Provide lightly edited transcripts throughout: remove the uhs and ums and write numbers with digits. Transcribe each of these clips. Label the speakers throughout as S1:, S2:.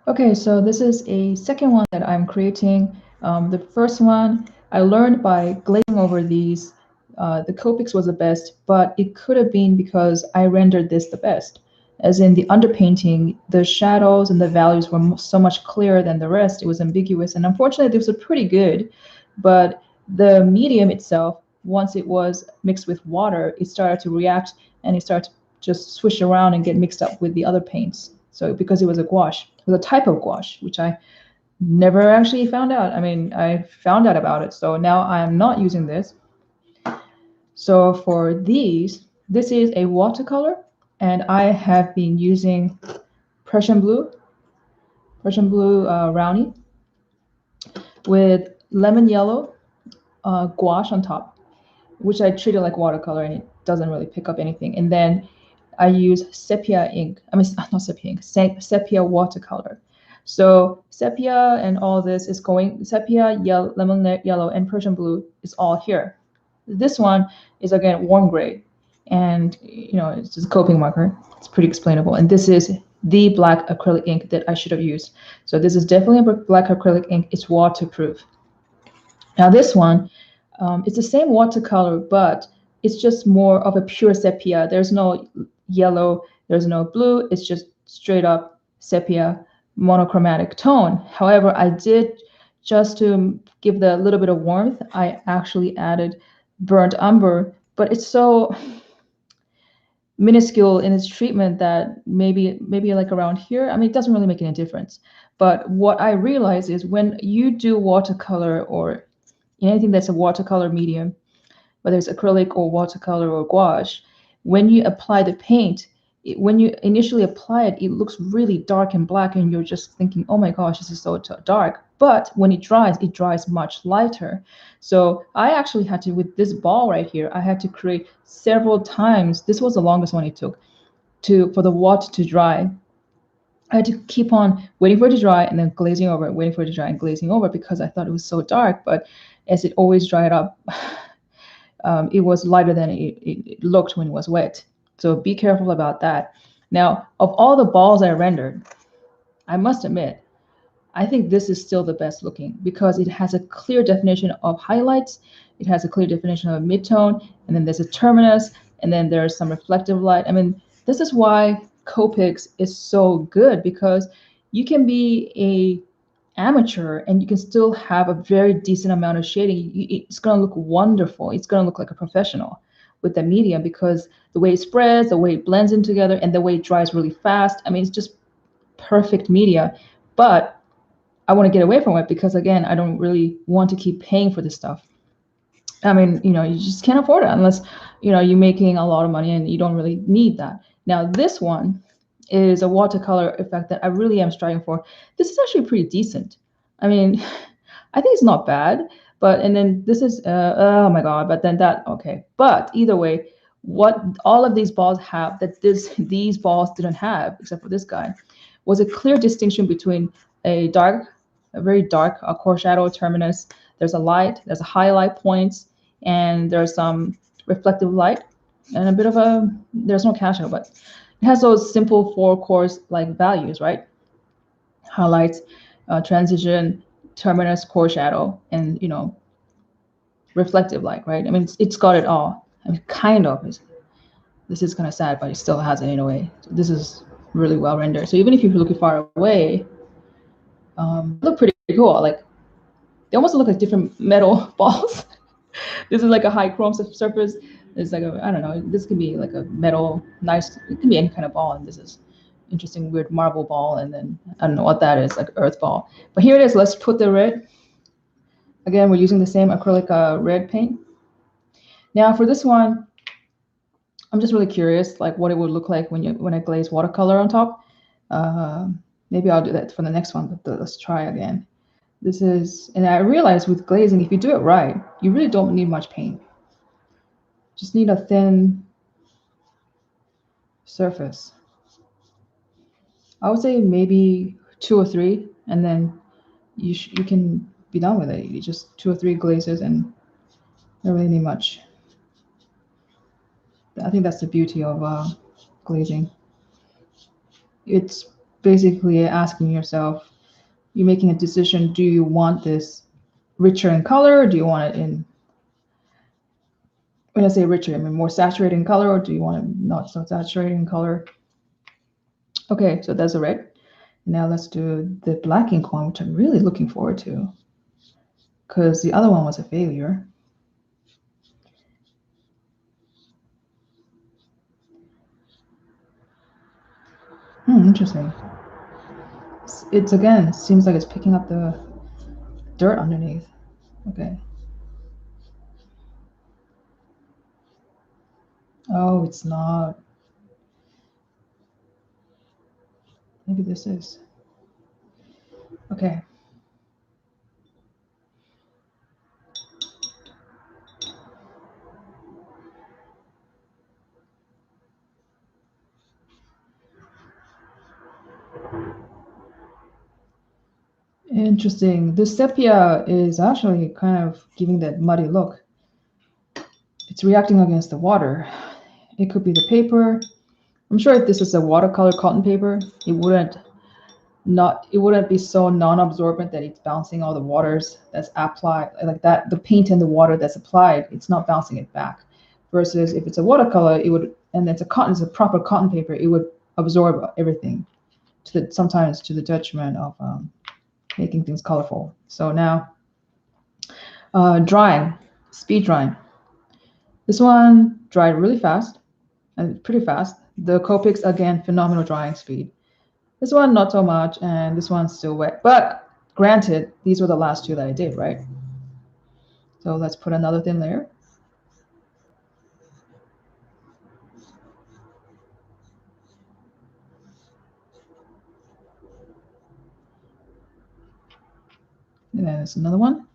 S1: Okay, so this is a second one that I'm creating. The first one I learned by glazing over these. The Copics was the best, but it could have been because I rendered this the best. As in the underpainting, the shadows and the values were so much clearer than the rest. It was ambiguous, and unfortunately, this was pretty good. But the medium itself, once it was mixed with water, it started to react and it started to just swish around and get mixed up with the other paints. So because it was a gouache, it was a type of gouache, which I never actually found out. I mean, I found out about it. So now I am not using this. So for these, this is a watercolor, and I have been using Prussian blue, Rowney with lemon yellow gouache on top, which I treated like watercolor, and it doesn't really pick up anything. And then I use sepia ink. I mean, not sepia ink, sepia watercolor. So sepia and all this is going, sepia, yellow, lemon yellow, and Persian blue is all here. This one is again warm gray, and it's just a coping marker. It's pretty explainable. And this is the black acrylic ink that I should have used. So this is definitely a black acrylic ink. It's waterproof. Now this one, it's the same watercolor, but it's just more of a pure sepia. There's no yellow, there's no blue. It's just straight up sepia monochromatic tone. However, I did, just to give the little bit of warmth, I actually added burnt umber, but it's so minuscule in its treatment that maybe like around here, I mean, it doesn't really make any difference. But what I realize is when you do watercolor or anything that's a watercolor medium, whether it's acrylic or watercolor or gouache, when you apply the paint, when you initially apply it, it looks really dark and black, and you're just thinking, oh my gosh, this is so dark. But when it dries much lighter. So I actually had to, with this ball right here, I had to create several times. This was the longest one it took for the water to dry. I had to keep on waiting for it to dry and then glazing over it, waiting for it to dry and glazing over, because I thought it was so dark. But as it always dried up, it was lighter than it looked when it was wet. So be careful about that. Now, of all the balls I rendered, I must admit, I think this is still the best looking because it has a clear definition of highlights. It has a clear definition of a midtone, and then there's a terminus, and then there's some reflective light. I mean, this is why Copics is so good, because you can be a amateur and you can still have a very decent amount of shading. It's going to look wonderful. It's going to look like a professional with the medium, because the way it spreads, the way it blends in together, and the way it dries really fast. I mean, it's just perfect media. But I want to get away from it because, again, I don't really want to keep paying for this stuff. I mean, you just can't afford it unless, you're making a lot of money and you don't really need that. Now, this one is a watercolor effect that I really am striving for. This is actually pretty decent. I mean, I think it's not bad, but, and then this is, oh my God, but then that, okay. But either way, what all of these balls have that these balls didn't have, except for this guy, was a clear distinction between a very dark core shadow terminus. There's a light, there's a highlight points, and there's some reflective light, and a bit of there's no cash shadow, but it has those simple four cores like values, right? Highlights, transition, terminus, core shadow, and reflective light, right? I mean, it's got it all. I mean, kind of. This is kind of sad, but it still has it in a way. So this is really well rendered. So even if you're looking far away, they look pretty cool. Like, they almost look like different metal balls. This is like a high chrome surface. It's like I don't know. This could be like a metal, nice. It can be any kind of ball, and this is interesting, weird marble ball, and then I don't know what that is, like earth ball. But here it is. Let's put the red. Again, we're using the same acrylic red paint. Now for this one, I'm just really curious, like what it would look like when I glaze watercolor on top. Maybe I'll do that for the next one, but let's try again. This is, and I realized with glazing, if you do it right, you really don't need much paint. Just need a thin surface. I would say maybe 2 or 3, and then you can be done with it. You just 2 or 3 glazes, and don't really need much. I think that's the beauty of glazing. It's basically asking yourself, you're making a decision, do you want this richer in color, or do you want it in, when I say richer, I mean more saturated in color, or do you want it not so saturated in color? Okay, so that's the red. Now let's do the black ink one, which I'm really looking forward to, because the other one was a failure. Interesting. It's again, seems like it's picking up the dirt underneath. Okay. Oh, it's not. Maybe this is. Okay. Interesting. The sepia is actually kind of giving that muddy look. It's reacting against the water. It could be the paper. I'm sure if this is a watercolor cotton paper, it wouldn't be so non-absorbent that it's bouncing all the waters that's applied, like that, the paint and the water that's applied, it's not bouncing it back. Versus if it's a watercolor, it would, and it's a proper cotton paper, it would absorb everything, sometimes to the detriment of making things colorful. So now, drying, speed drying. This one dried really fast and pretty fast. The Copics, again, phenomenal drying speed. This one, not so much, and this one's still wet. But granted, these were the last two that I did, right? So let's put another thin layer. And then there's another one.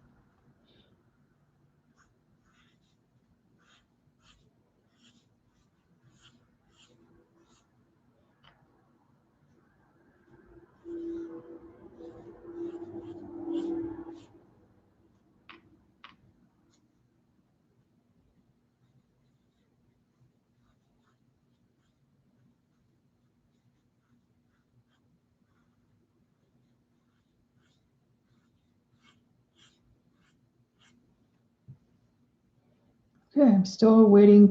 S1: Okay, I'm still waiting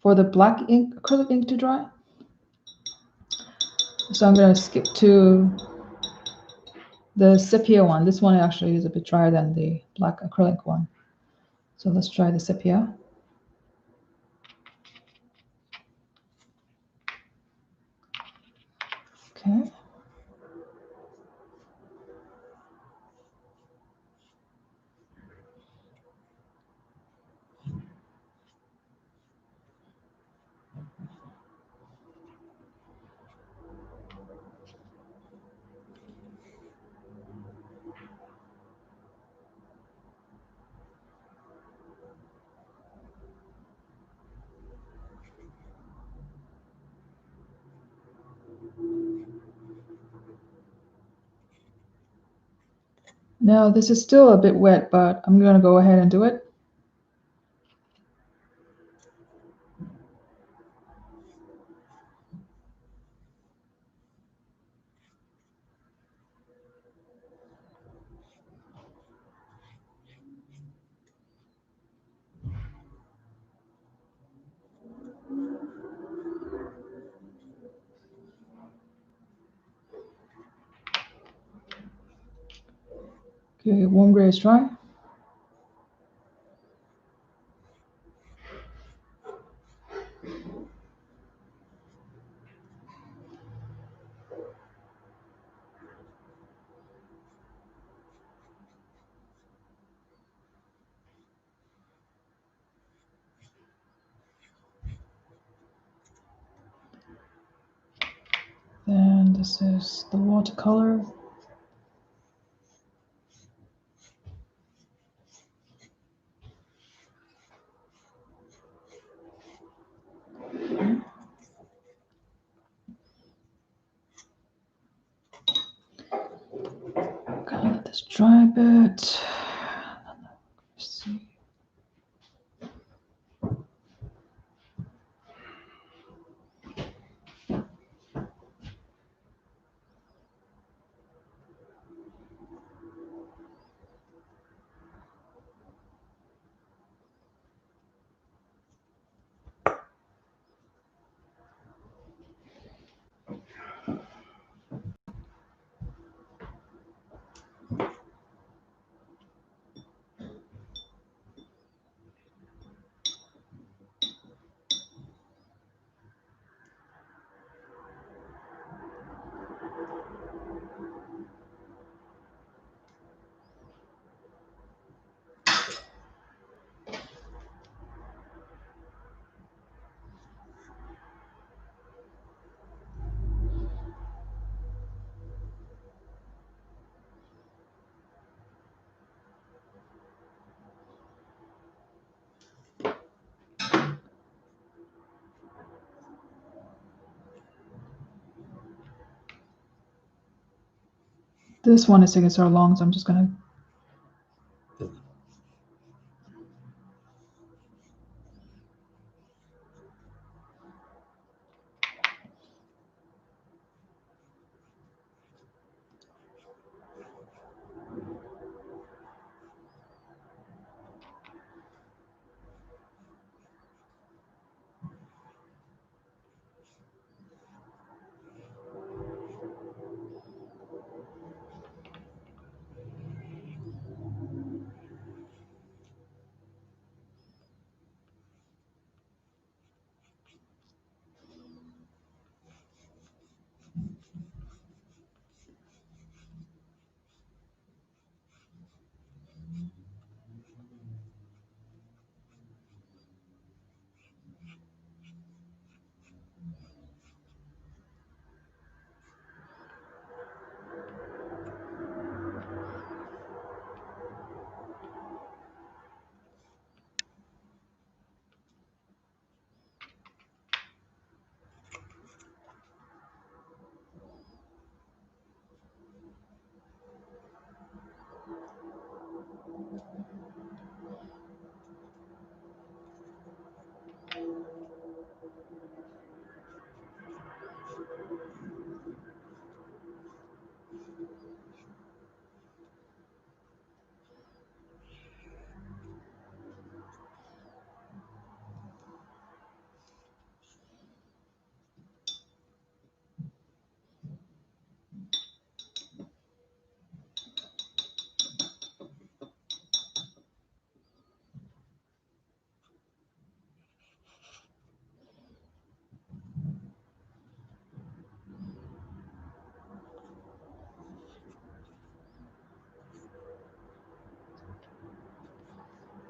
S1: for the black ink, acrylic ink to dry. So I'm gonna skip to the sepia one. This one actually is a bit drier than the black acrylic one. So let's try the sepia. Okay. Now this is still a bit wet, but I'm gonna go ahead and do it. Okay, warm gray is dry. Then this is the watercolor. Gotta let this dry a bit. Let's see. This one is taking so long, so I'm just gonna.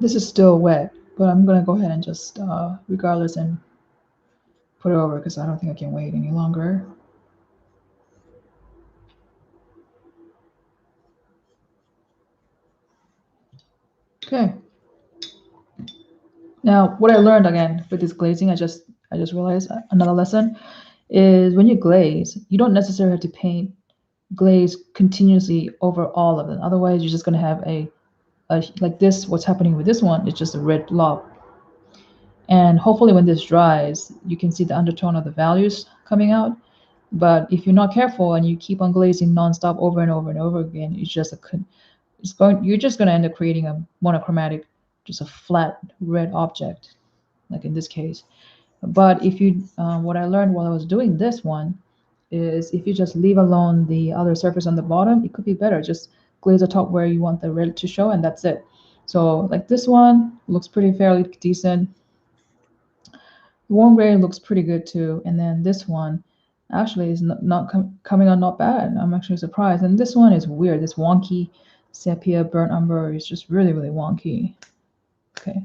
S1: This is still wet, but I'm gonna go ahead and just, regardless, and put it over because I don't think I can wait any longer. Okay. Now, what I learned again with this glazing, I just realized another lesson is when you glaze, you don't necessarily have to paint glaze continuously over all of them. Otherwise, you're just gonna have a like this. What's happening with this one is just a red blob. And hopefully, when this dries, you can see the undertone of the values coming out. But if you're not careful and you keep on glazing nonstop over and over and over again, you're just going to end up creating a monochromatic, just a flat red object, like in this case. But if you, what I learned while I was doing this one is if you just leave alone the other surface on the bottom, it could be better. Just glaze the top where you want the red to show, and that's it. So like this one looks pretty fairly decent. The warm gray looks pretty good too. And then this one actually is coming on not bad. I'm actually surprised. And this one is weird. This wonky sepia burnt umber is just really, really wonky. Okay.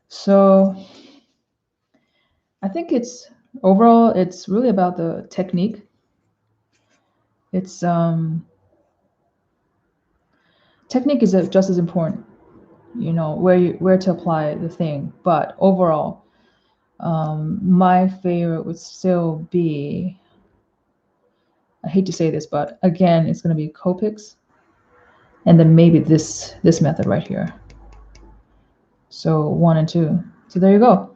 S1: So I think overall, it's really about the technique. It's technique is just as important, where to apply the thing. But overall, my favorite would still be, I hate to say this, but again, it's going to be Copics, and then maybe this method right here. So 1 and 2. So there you go.